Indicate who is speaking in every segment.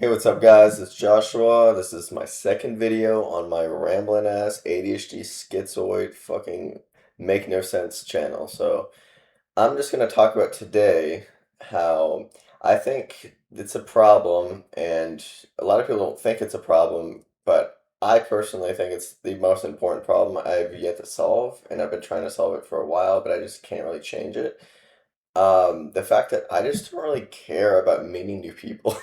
Speaker 1: Hey, what's up, guys? It's Joshua. This is my second video on my rambling ass ADHD schizoid fucking make no sense channel. So, I'm just going to talk about today how I think it's a problem, and a lot of people don't think it's a problem, but I personally think it's the most important problem I've yet to solve, and I've been trying to solve it for a while, but I just can't really change it. The fact that I just don't really care about meeting new people.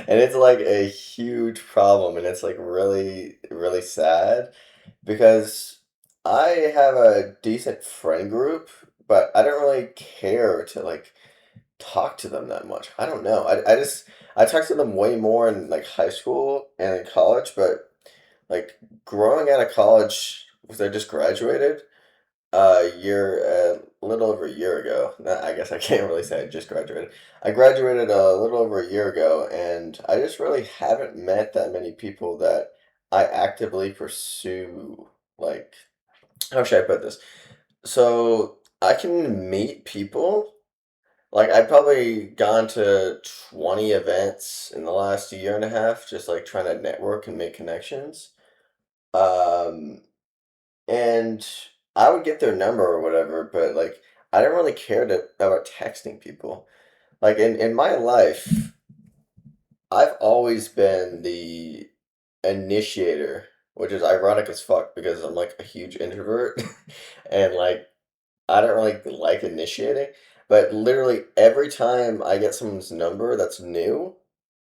Speaker 1: And it's like a huge problem, and it's like really, really sad because I have a decent friend group, but I don't really care to like talk to them that much. I don't know. I talk to them way more in like high school and in college, but like growing out of college, because I just graduated, a little over a year ago. I guess I can't really say I just graduated. I graduated a little over a year ago, and I just really haven't met that many people that I actively pursue. Like, how should I put this? So I can meet people. Like, I've probably gone to 20 events in the last year and a half, just like trying to network and make connections. Um, and I would get their number or whatever, but like I didn't really care about texting people. Like in my life, I've always been the initiator, which is ironic as fuck because I'm like a huge introvert and like I don't really like initiating, but literally every time I get someone's number that's new,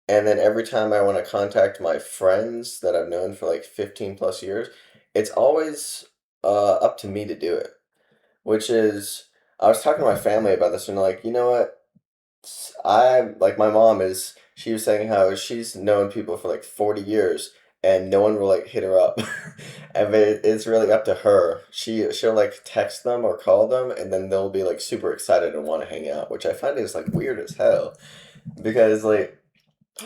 Speaker 1: and then every time I want to contact my friends that I've known for like 15 plus years, it's always up to me to do it. Which is, I was talking to my family about this, and they're like, you know what? I like my mom is. She was saying how she's known people for like 40 years, and no one will like hit her up, and it's really up to her. She'll like text them or call them, and then they'll be like super excited and want to hang out, which I find is like weird as hell because like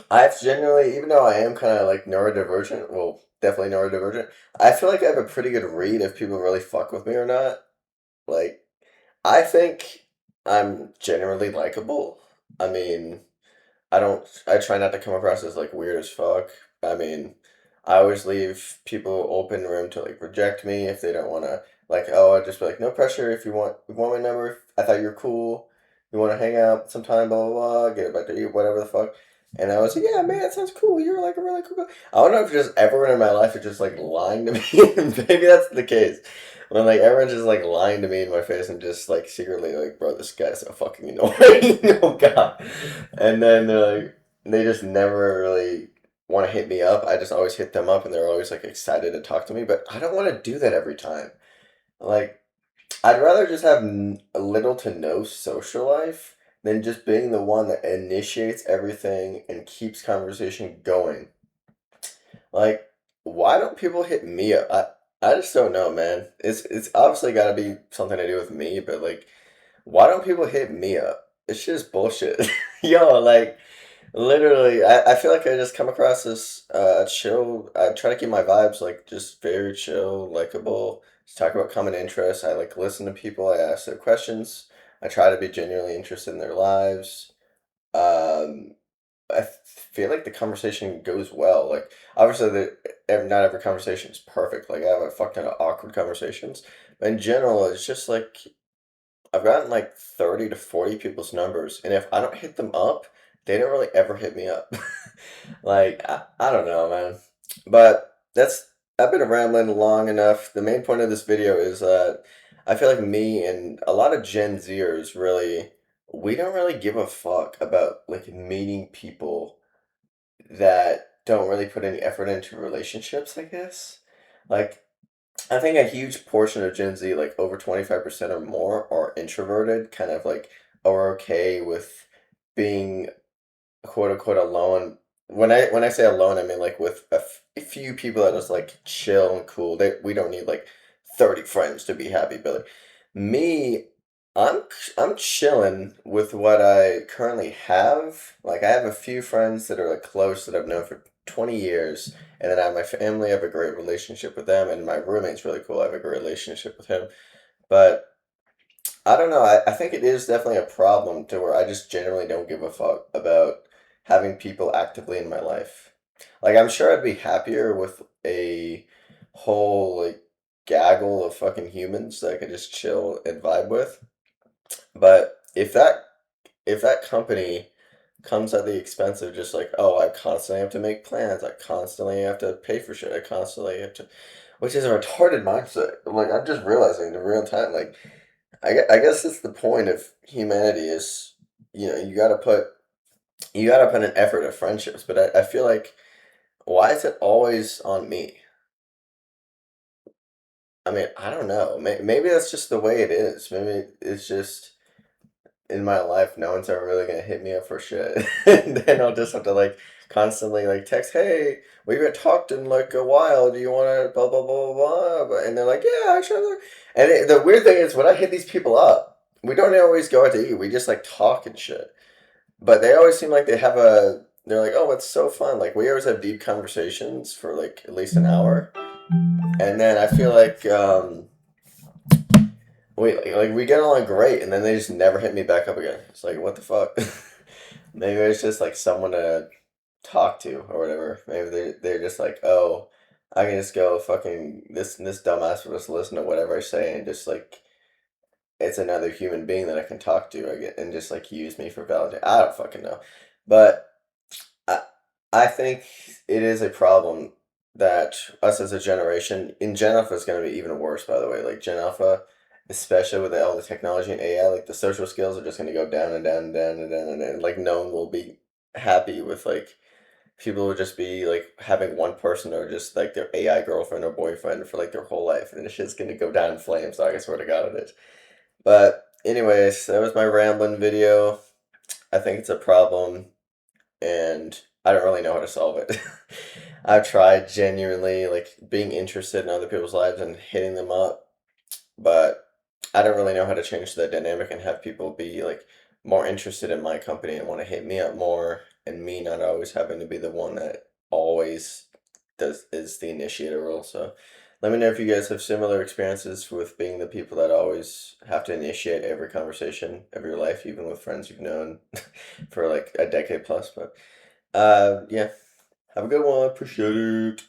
Speaker 1: I've generally, even though I am kind of like neurodivergent, well, definitely neurodivergent, I feel like I have a pretty good read if people really fuck with me or not. Like, I think I'm generally likable. I mean, I try not to come across as like weird as fuck. I mean, I always leave people open room to like reject me if they don't want to, like, oh, I just be like, no pressure. If you want my number, I thought you were cool. You want to hang out sometime, blah, blah, blah, get it back to you, whatever the fuck. And I was like, yeah, man, that sounds cool. You're like a really cool guy. I don't know if just everyone in my life is just like lying to me. Maybe that's the case. When like everyone's just like lying to me in my face and just like secretly like, bro, this guy's so fucking annoying. Oh god. And then they just never really want to hit me up. I just always hit them up and they're always like excited to talk to me, but I don't want to do that every time. Like I'd rather just have little to no social life than just being the one that initiates everything and keeps conversation going. Like, why don't people hit me up? I just don't know, man. It's obviously got to be something to do with me, but like, why don't people hit me up? It's just bullshit. Yo, like, literally, I feel like I just come across as chill. I try to keep my vibes like just very chill, likable. Just talk about common interests. I like listen to people. I ask their questions. I try to be genuinely interested in their lives. Um, feel like the conversation goes well. Like obviously, not every conversation is perfect. Like I have a fuck ton of awkward conversations, but in general, it's just like I've gotten like 30 to 40 people's numbers, and if I don't hit them up, they don't really ever hit me up. Like I don't know, man. But I've been rambling long enough. The main point of this video is that I feel like me and a lot of Gen Zers really we don't really give a fuck about like meeting people that don't really put any effort into relationships, I guess. Like I think a huge portion of Gen Z, like over 25% or more, are introverted, kind of like are okay with being quote unquote alone. When I say alone, I mean like with a few people that just like chill and cool. We don't need like 30 friends to be happy, but like, me, I'm I'm chilling with what I currently have. Like I have a few friends that are like close that I've known for 20 years, and then I have my family. I have a great relationship with them, and my roommate's really cool. I have a great relationship with him, but I don't know. I think it is definitely a problem to where I just generally don't give a fuck about having people actively in my life. Like I'm sure I'd be happier with a whole like gaggle of fucking humans that I could just chill and vibe with. But if that company comes at the expense of just like, oh, I constantly have to make plans, I constantly have to pay for shit, I constantly have to, which is a retarded mindset. Like I'm just realizing in real time, like I guess it's the point of humanity is, you gotta put an effort of friendships, but I feel like why is it always on me? I mean, I don't know. Maybe that's just the way it is. Maybe it's just in my life, no one's ever really gonna hit me up for shit, and then I'll just have to like constantly like text, "Hey, we haven't talked in like a while. Do you want to blah blah blah blah blah?" And they're like, "Yeah, sure." And the weird thing is, when I hit these people up, we don't always go out to eat. We just like talk and shit. But they always seem like they have a. They're like, "Oh, it's so fun." Like we always have deep conversations for like at least an hour, and then I feel like we get along great, and then they just never hit me back up again. It's like, what the fuck? Maybe it's just like someone to talk to or whatever. Maybe they're just like, oh, I can just go fucking this dumbass will just listen to whatever I say and just like it's another human being that I can talk to. I get and just like use me for validation. I don't fucking know, but I I think it is a problem that us as a generation in Gen Alpha is going to be even worse. By the way, like Gen Alpha, especially with all the technology and AI, like the social skills are just going to go down and down and down and down and down. Like no one will be happy with like people will just be like having one person or just like their AI girlfriend or boyfriend for like their whole life, and it's just going to go down in flames. So I swear to God it is. But anyways, that was my rambling video. I think it's a problem and I don't really know how to solve it. I've tried genuinely like being interested in other people's lives and hitting them up, but I don't really know how to change the dynamic and have people be like more interested in my company and want to hit me up more and me not always having to be the one that always does is the initiator role. So let me know if you guys have similar experiences with being the people that always have to initiate every conversation of your life, even with friends you've known for like a decade plus. But yeah. Have a good one. Appreciate it.